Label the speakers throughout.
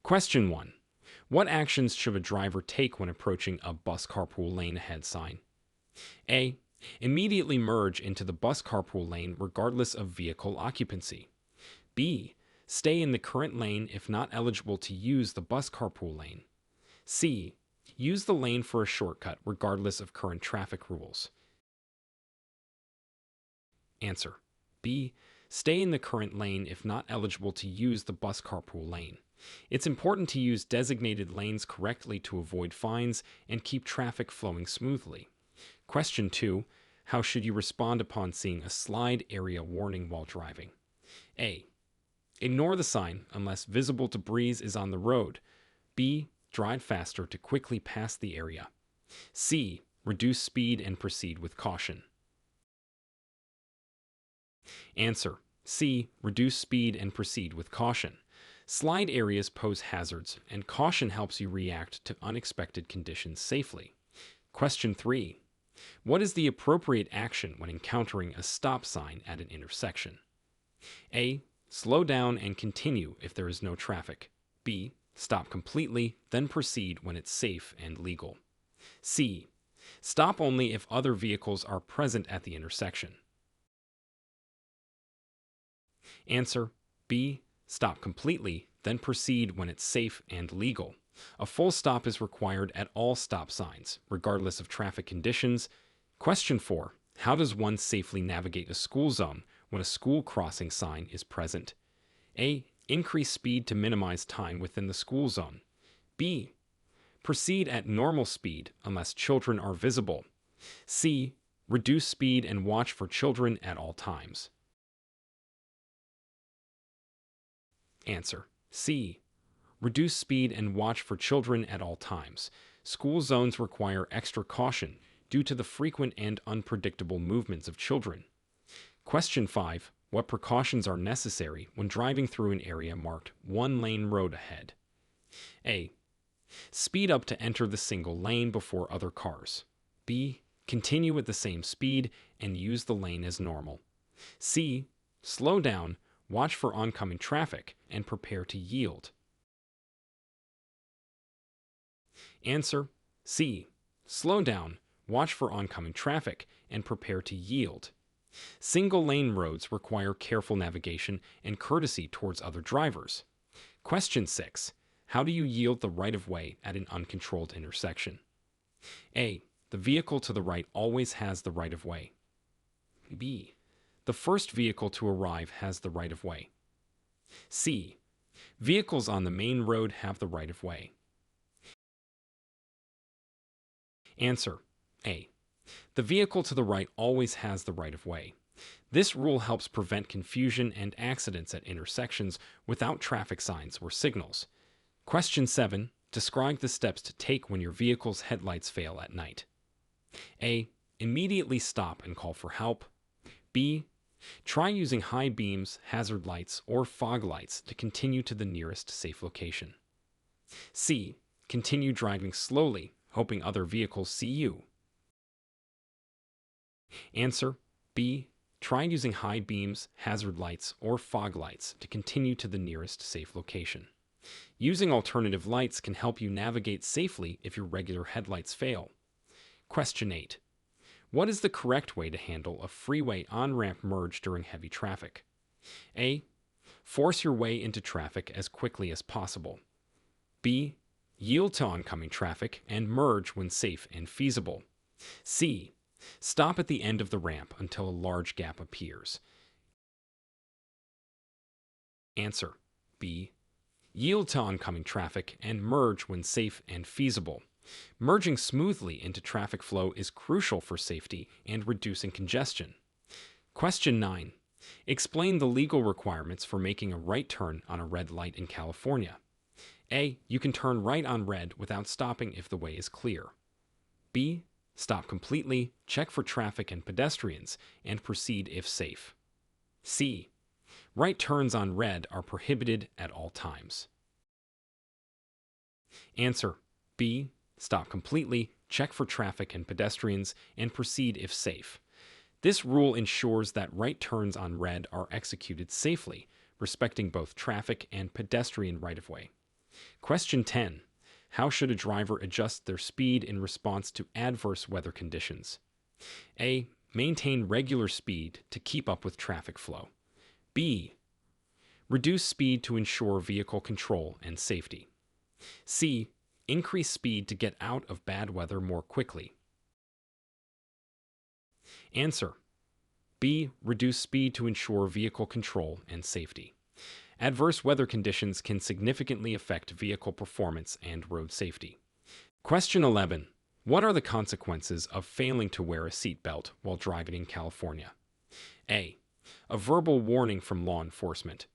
Speaker 1: Question 1. What actions should a driver take when approaching a bus carpool lane ahead sign? A. Immediately merge into the bus carpool lane regardless of vehicle occupancy. B. Stay in the current lane if not eligible to use the bus carpool lane. C. Use the lane for a shortcut regardless of current traffic rules. Answer. B. Stay in the current lane if not eligible to use the bus carpool lane. It's important to use designated lanes correctly to avoid fines and keep traffic flowing smoothly. Question 2. How should you respond upon seeing a slide area warning while driving? A. Ignore the sign unless visible debris is on the road. B. Drive faster to quickly pass the area. C. Reduce speed and proceed with caution. Answer. C. Reduce speed and proceed with caution. Slide areas pose hazards, and caution helps you react to unexpected conditions safely. Question 3. What is the appropriate action when encountering a stop sign at an intersection? A. Slow down and continue if there is no traffic. B. Stop completely, then proceed when it's safe and legal. C. Stop only if other vehicles are present at the intersection. Answer. B. Stop completely, then proceed when it's safe and legal. A full stop is required at all stop signs, regardless of traffic conditions. Question 4. How does one safely navigate a school zone when a school crossing sign is present? A. Increase speed to minimize time within the school zone. B. Proceed at normal speed unless children are visible. C. Reduce speed and watch for children at all times. Answer. C. Reduce speed and watch for children at all times. School zones require extra caution due to the frequent and unpredictable movements of children. Question 5. What precautions are necessary when driving through an area marked one-lane road ahead? A. Speed up to enter the single lane before other cars. B. Continue at the same speed and use the lane as normal. C. Slow down, watch for oncoming traffic, and prepare to yield. Answer. C. Slow down, watch for oncoming traffic, and prepare to yield. Single-lane roads require careful navigation and courtesy towards other drivers. Question 6. How do you yield the right-of-way at an uncontrolled intersection? A. The vehicle to the right always has the right-of-way. B. The first vehicle to arrive has the right-of-way. C. Vehicles on the main road have the right-of-way. Answer. A. The vehicle to the right always has the right-of-way. This rule helps prevent confusion and accidents at intersections without traffic signs or signals. Question 7. Describe the steps to take when your vehicle's headlights fail at night. A. Immediately stop and call for help. B. Try using high beams, hazard lights, or fog lights to continue to the nearest safe location. C. Continue driving slowly, hoping other vehicles see you. Answer. B. Try using high beams, hazard lights, or fog lights to continue to the nearest safe location. Using alternative lights can help you navigate safely if your regular headlights fail. Question 8. What is the correct way to handle a freeway on-ramp merge during heavy traffic? A. Force your way into traffic as quickly as possible. B. Yield to oncoming traffic and merge when safe and feasible. C. Stop at the end of the ramp until a large gap appears. Answer. B. Yield to oncoming traffic and merge when safe and feasible. Merging smoothly into traffic flow is crucial for safety and reducing congestion. Question 9. Explain the legal requirements for making a right turn on a red light in California. A. You can turn right on red without stopping if the way is clear. B. Stop completely, check for traffic and pedestrians, and proceed if safe. C. Right turns on red are prohibited at all times. Answer. B. Stop completely, check for traffic and pedestrians, and proceed if safe. This rule ensures that right turns on red are executed safely, respecting both traffic and pedestrian right-of-way. Question 10. How should a driver adjust their speed in response to adverse weather conditions? A. Maintain regular speed to keep up with traffic flow. B. Reduce speed to ensure vehicle control and safety. C. Increase speed to get out of bad weather more quickly. Answer. B. Reduce speed to ensure vehicle control and safety. Adverse weather conditions can significantly affect vehicle performance and road safety. Question 11. What are the consequences of failing to wear a seatbelt while driving in California? A. A verbal warning from law enforcement.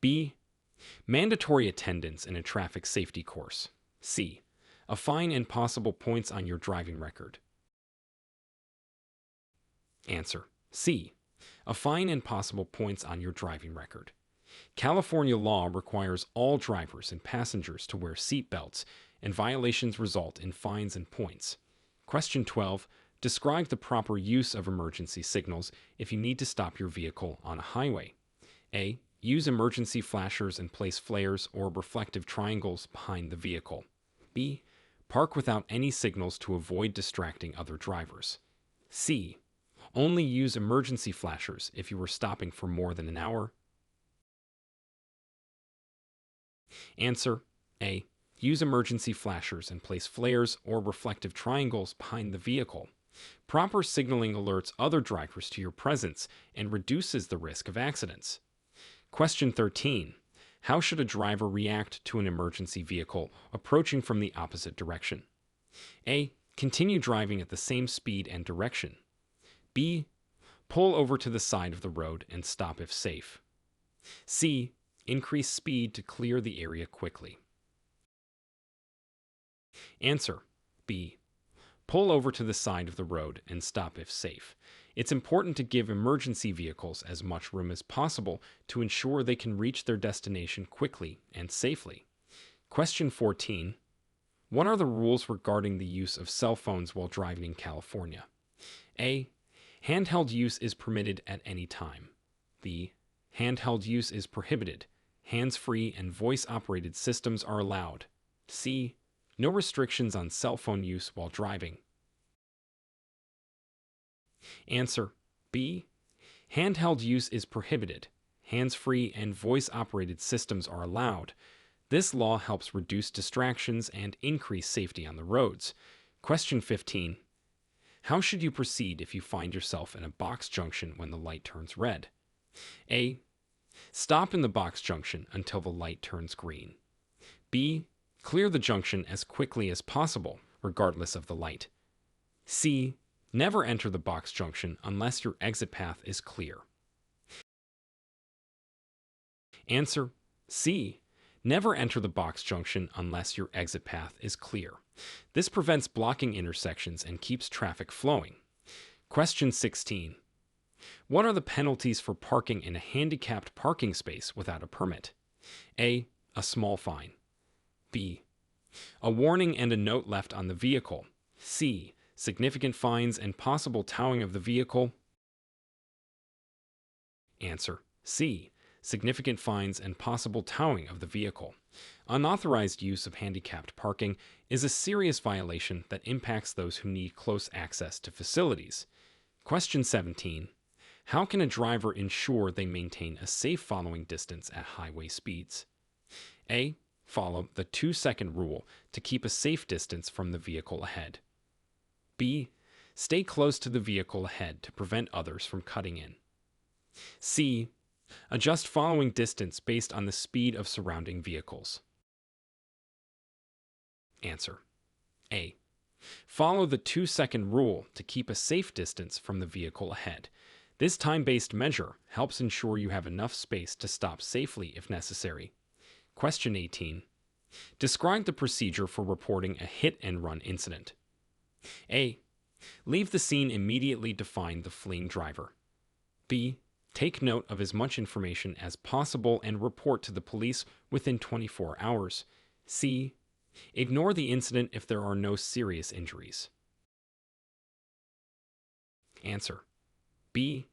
Speaker 1: B. Mandatory attendance in a traffic safety course. C. A fine and possible points on your driving record. Answer. C. A fine and possible points on your driving record. California law requires all drivers and passengers to wear seat belts, and violations result in fines and points. Question 12. Describe the proper use of emergency signals if you need to stop your vehicle on a highway. A. Use emergency flashers and place flares or reflective triangles behind the vehicle. B. Park without any signals to avoid distracting other drivers. C. Only use emergency flashers if you were stopping for more than an hour. Answer. A. Use emergency flashers and place flares or reflective triangles behind the vehicle. Proper signaling alerts other drivers to your presence and reduces the risk of accidents. Question 13. How should a driver react to an emergency vehicle approaching from the opposite direction? A. Continue driving at the same speed and direction. B. Pull over to the side of the road and stop if safe. C. Increase speed to clear the area quickly. Answer. B. Pull over to the side of the road and stop if safe. It's important to give emergency vehicles as much room as possible to ensure they can reach their destination quickly and safely. Question 14. What are the rules regarding the use of cell phones while driving in California? A. Handheld use is permitted at any time. B. Handheld use is prohibited. Hands-free and voice-operated systems are allowed. C. No restrictions on cell phone use while driving. Answer. B. Handheld use is prohibited. Hands-free and voice-operated systems are allowed. This law helps reduce distractions and increase safety on the roads. Question 15. How should you proceed if you find yourself in a box junction when the light turns red? A. Stop in the box junction until the light turns green. B. Clear the junction as quickly as possible, regardless of the light. C. Never enter the box junction unless your exit path is clear. Answer. C. Never enter the box junction unless your exit path is clear. This prevents blocking intersections and keeps traffic flowing. Question 16. What are the penalties for parking in a handicapped parking space without a permit? A. A small fine. B. A warning and a note left on the vehicle. C. Significant fines and possible towing of the vehicle. Answer. C. Significant fines and possible towing of the vehicle. Unauthorized use of handicapped parking is a serious violation that impacts those who need close access to facilities. Question 17. How can a driver ensure they maintain a safe following distance at highway speeds? A. Follow the 2-second rule to keep a safe distance from the vehicle ahead. B. Stay close to the vehicle ahead to prevent others from cutting in. C. Adjust following distance based on the speed of surrounding vehicles. Answer. A. Follow the 2-second rule to keep a safe distance from the vehicle ahead. This time-based measure helps ensure you have enough space to stop safely if necessary. Question 18. Describe the procedure for reporting a hit-and-run incident. A. Leave the scene immediately to find the fleeing driver. B. Take note of as much information as possible and report to the police within 24 hours. C. Ignore the incident if there are no serious injuries. Answer. B.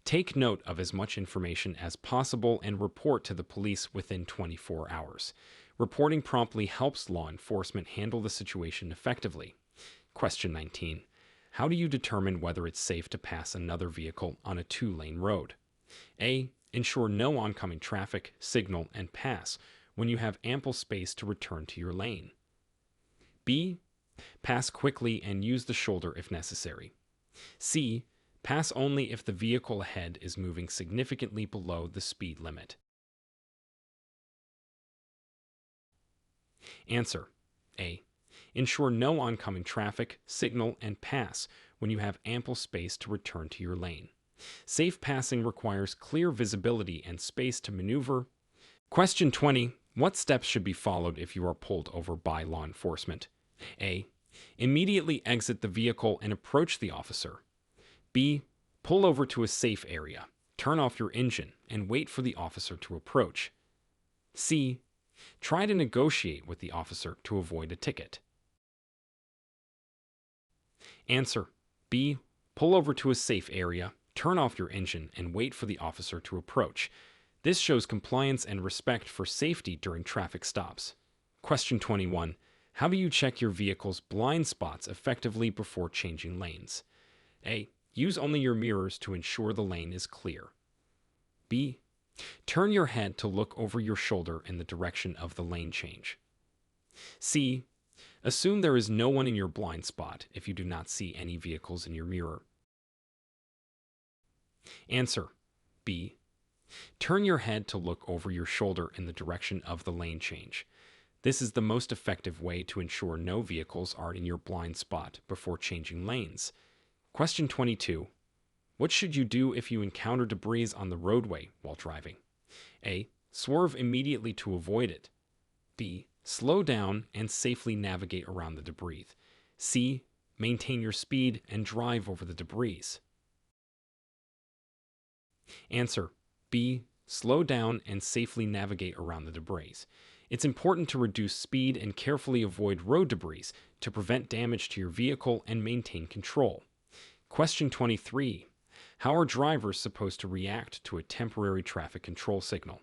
Speaker 1: Take note of as much information as possible and report to the police within 24 hours. Reporting promptly helps law enforcement handle the situation effectively. Question 19. How do you determine whether it's safe to pass another vehicle on a two-lane road? A. Ensure no oncoming traffic, signal, and pass when you have ample space to return to your lane. B. Pass quickly and use the shoulder if necessary. C. Pass only if the vehicle ahead is moving significantly below the speed limit. Answer. A. Ensure no oncoming traffic, signal, and pass when you have ample space to return to your lane. Safe passing requires clear visibility and space to maneuver. Question 20. What steps should be followed if you are pulled over by law enforcement? A. Immediately exit the vehicle and approach the officer. B. Pull over to a safe area, turn off your engine, and wait for the officer to approach. C. Try to negotiate with the officer to avoid a ticket. Answer. B. Pull over to a safe area, turn off your engine, and wait for the officer to approach. This shows compliance and respect for safety during traffic stops. Question 21. How do you check your vehicle's blind spots effectively before changing lanes? A. Use only your mirrors to ensure the lane is clear. B. Turn your head to look over your shoulder in the direction of the lane change. C. Assume there is no one in your blind spot if you do not see any vehicles in your mirror. Answer. B. Turn your head to look over your shoulder in the direction of the lane change. This is the most effective way to ensure no vehicles are in your blind spot before changing lanes. Question 22. What should you do if you encounter debris on the roadway while driving? A. Swerve immediately to avoid it. B. Slow down and safely navigate around the debris. C. Maintain your speed and drive over the debris. Answer. B. Slow down and safely navigate around the debris. It's important to reduce speed and carefully avoid road debris to prevent damage to your vehicle and maintain control. Question 23. How are drivers supposed to react to a temporary traffic control signal?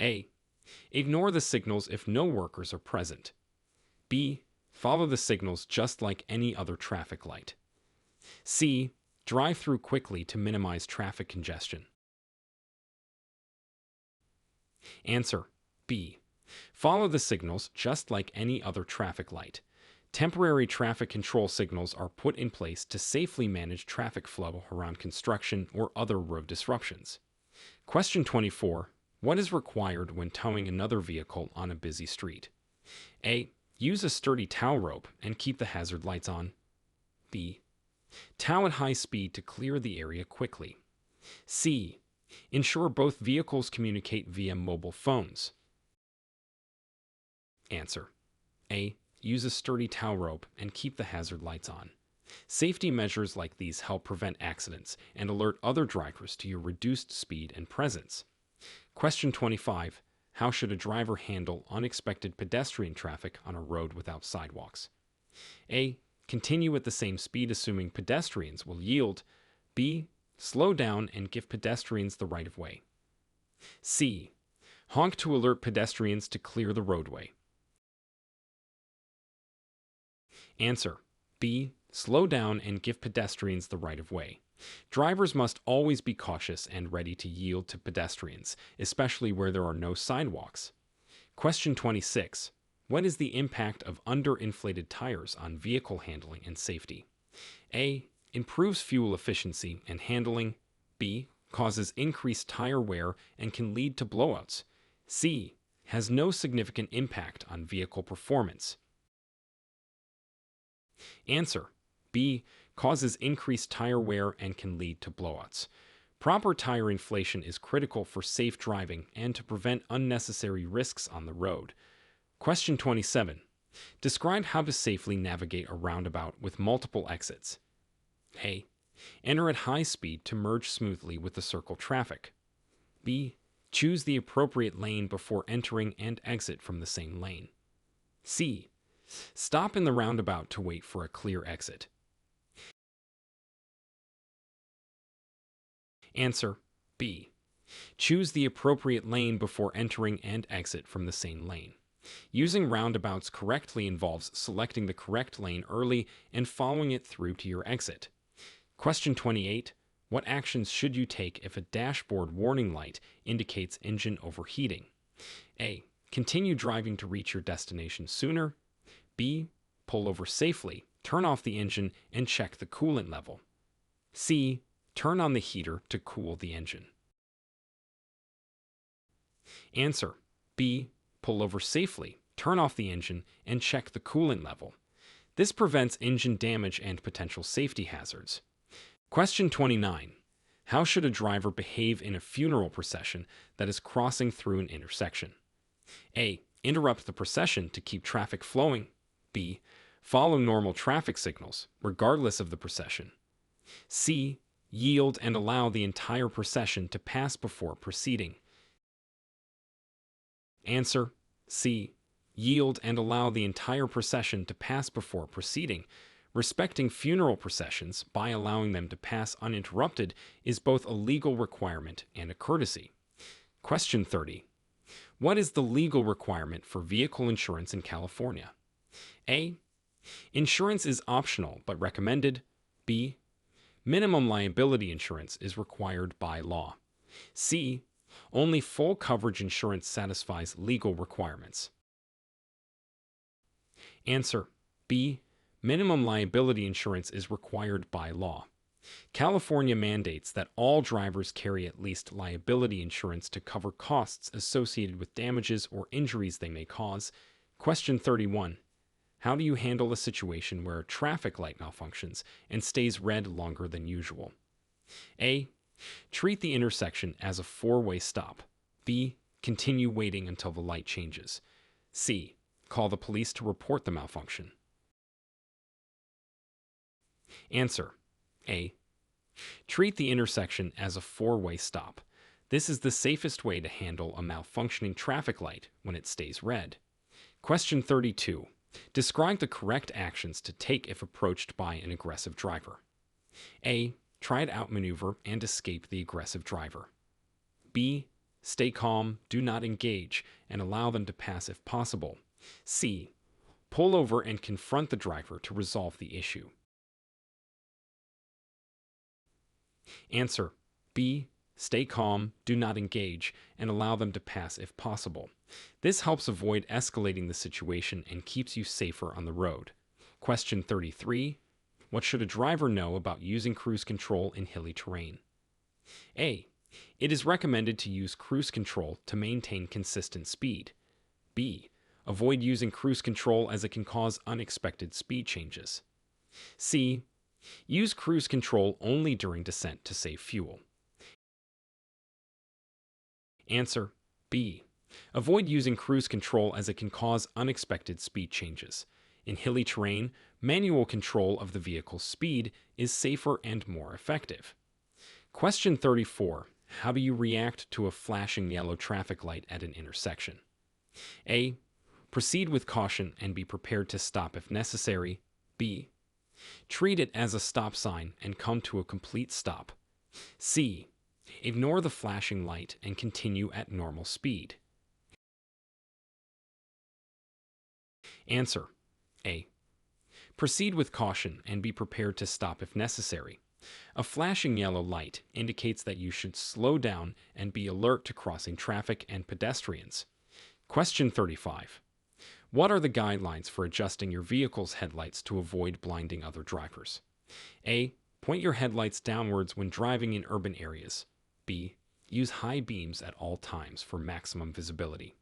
Speaker 1: A. Ignore the signals if no workers are present. B. Follow the signals just like any other traffic light. C. Drive through quickly to minimize traffic congestion. Answer. B. Follow the signals just like any other traffic light. Temporary traffic control signals are put in place to safely manage traffic flow around construction or other road disruptions. Question 24. What is required when towing another vehicle on a busy street? A. Use a sturdy tow rope and keep the hazard lights on. B. Tow at high speed to clear the area quickly. C. Ensure both vehicles communicate via mobile phones. Answer. A. Use a sturdy tow rope and keep the hazard lights on. Safety measures like these help prevent accidents and alert other drivers to your reduced speed and presence. Question 25. How should a driver handle unexpected pedestrian traffic on a road without sidewalks? A. Continue at the same speed assuming pedestrians will yield. B. Slow down and give pedestrians the right of way. C. Honk to alert pedestrians to clear the roadway. Answer. B. Slow down and give pedestrians the right of way. Drivers must always be cautious and ready to yield to pedestrians, especially where there are no sidewalks. Question 26. What is the impact of underinflated tires on vehicle handling and safety? A. Improves fuel efficiency and handling. B. Causes increased tire wear and can lead to blowouts. C. Has no significant impact on vehicle performance. Answer. B. Causes increased tire wear and can lead to blowouts. Proper tire inflation is critical for safe driving and to prevent unnecessary risks on the road. Question 27. Describe how to safely navigate a roundabout with multiple exits. A. Enter at high speed to merge smoothly with the circle traffic. B. Choose the appropriate lane before entering and exit from the same lane. C. Stop in the roundabout to wait for a clear exit. Answer. B. Choose the appropriate lane before entering and exit from the same lane. Using roundabouts correctly involves selecting the correct lane early and following it through to your exit. Question 28. What actions should you take if a dashboard warning light indicates engine overheating? A. Continue driving to reach your destination sooner. B. Pull over safely, turn off the engine, and check the coolant level. C. Turn on the heater to cool the engine. Answer. B. Pull over safely, turn off the engine, and check the coolant level. This prevents engine damage and potential safety hazards. Question 29. How should a driver behave in a funeral procession that is crossing through an intersection? A. Interrupt the procession to keep traffic flowing. B. Follow normal traffic signals, regardless of the procession. C. Yield and allow the entire procession to pass before proceeding. Answer. C. Yield and allow the entire procession to pass before proceeding. Respecting funeral processions by allowing them to pass uninterrupted is both a legal requirement and a courtesy. Question 30. What is the legal requirement for vehicle insurance in California? A. Insurance is optional but recommended. B. Minimum liability insurance is required by law. C. Only full coverage insurance satisfies legal requirements. Answer. B. Minimum liability insurance is required by law. California mandates that all drivers carry at least liability insurance to cover costs associated with damages or injuries they may cause. Question 31. How do you handle a situation where a traffic light malfunctions and stays red longer than usual? A. Treat the intersection as a four-way stop. B. Continue waiting until the light changes. C. Call the police to report the malfunction. Answer. A. Treat the intersection as a four-way stop. This is the safest way to handle a malfunctioning traffic light when it stays red. Question 32. Describe the correct actions to take if approached by an aggressive driver. A. Try to outmaneuver and escape the aggressive driver. B. Stay calm, do not engage, and allow them to pass if possible. C. Pull over and confront the driver to resolve the issue. Answer. B. Stay calm, do not engage, and allow them to pass if possible. This helps avoid escalating the situation and keeps you safer on the road. Question 33. What should a driver know about using cruise control in hilly terrain? A. It is recommended to use cruise control to maintain consistent speed. B. Avoid using cruise control as it can cause unexpected speed changes. C. Use cruise control only during descent to save fuel. Answer. B. Avoid using cruise control as it can cause unexpected speed changes. In hilly terrain, manual control of the vehicle's speed is safer and more effective. Question 34. How do you react to a flashing yellow traffic light at an intersection? A. Proceed with caution and be prepared to stop if necessary. B. Treat it as a stop sign and come to a complete stop. C. Ignore the flashing light and continue at normal speed. Answer. A. Proceed with caution and be prepared to stop if necessary. A flashing yellow light indicates that you should slow down and be alert to crossing traffic and pedestrians. Question 35. What are the guidelines for adjusting your vehicle's headlights to avoid blinding other drivers? A. Point your headlights downwards when driving in urban areas. B. Use high beams at all times for maximum visibility.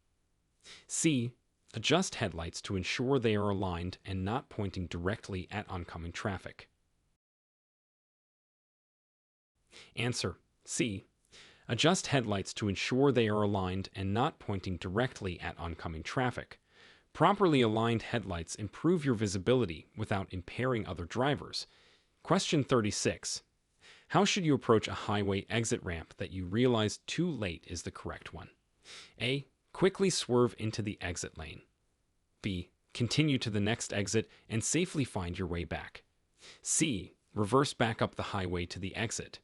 Speaker 1: C. Adjust headlights to ensure they are aligned and not pointing directly at oncoming traffic. Answer. C. Adjust headlights to ensure they are aligned and not pointing directly at oncoming traffic. Properly aligned headlights improve your visibility without impairing other drivers. Question 36. How should you approach a highway exit ramp that you realize too late is the correct one? A. Quickly swerve into the exit lane. B. Continue to the next exit and safely find your way back. C. Reverse back up the highway to the exit.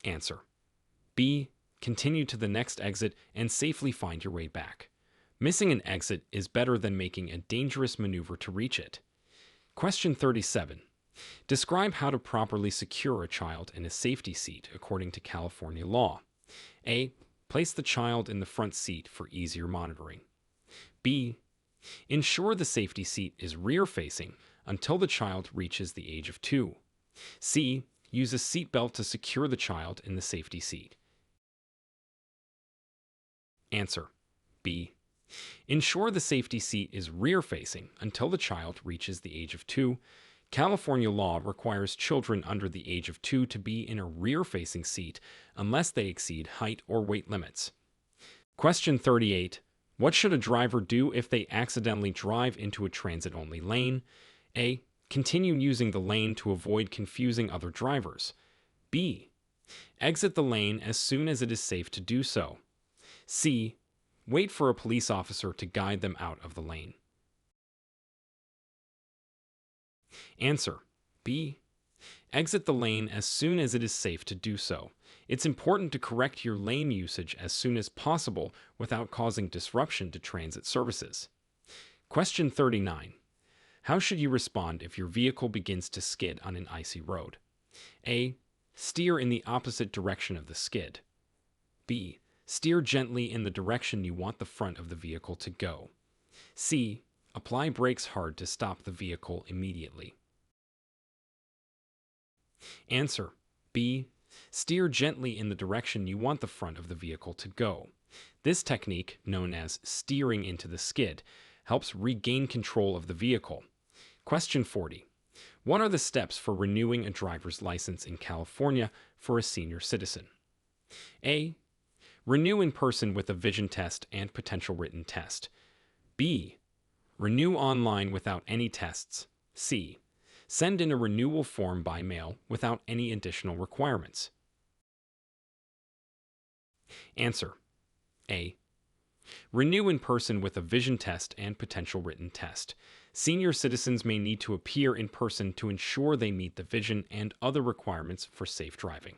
Speaker 1: Answer. B. continue to the next exit and safely find your way back. Missing an exit is better than making a dangerous maneuver to reach it. Question 37. Describe how to properly secure a child in a safety seat according to California law. A. Place the child in the front seat for easier monitoring. B. Ensure the safety seat is rear-facing until the child reaches the age of 2. C. Use a seat belt to secure the child in the safety seat. Answer. B. Ensure the safety seat is rear-facing until the child reaches the age of 2. California law requires children under the age of 2 to be in a rear-facing seat unless they exceed height or weight limits. Question 38. What should a driver do if they accidentally drive into a transit-only lane? A. Continue using the lane to avoid confusing other drivers. B. Exit the lane as soon as it is safe to do so. C. Wait for a police officer to guide them out of the lane. Answer. B. Exit the lane as soon as it is safe to do so. It's important to correct your lane usage as soon as possible without causing disruption to transit services. Question 39. How should you respond if your vehicle begins to skid on an icy road? A. Steer in the opposite direction of the skid. B. Steer gently in the direction you want the front of the vehicle to go. C. Apply brakes hard to stop the vehicle immediately. Answer. B. Steer gently in the direction you want the front of the vehicle to go. This technique, known as steering into the skid, helps regain control of the vehicle. Question 40. What are the steps for renewing a driver's license in California for a senior citizen? A. Renew in person with a vision test and potential written test. B. Renew online without any tests. C. Send in a renewal form by mail without any additional requirements. Answer. A. Renew in person with a vision test and potential written test. Senior citizens may need to appear in person to ensure they meet the vision and other requirements for safe driving.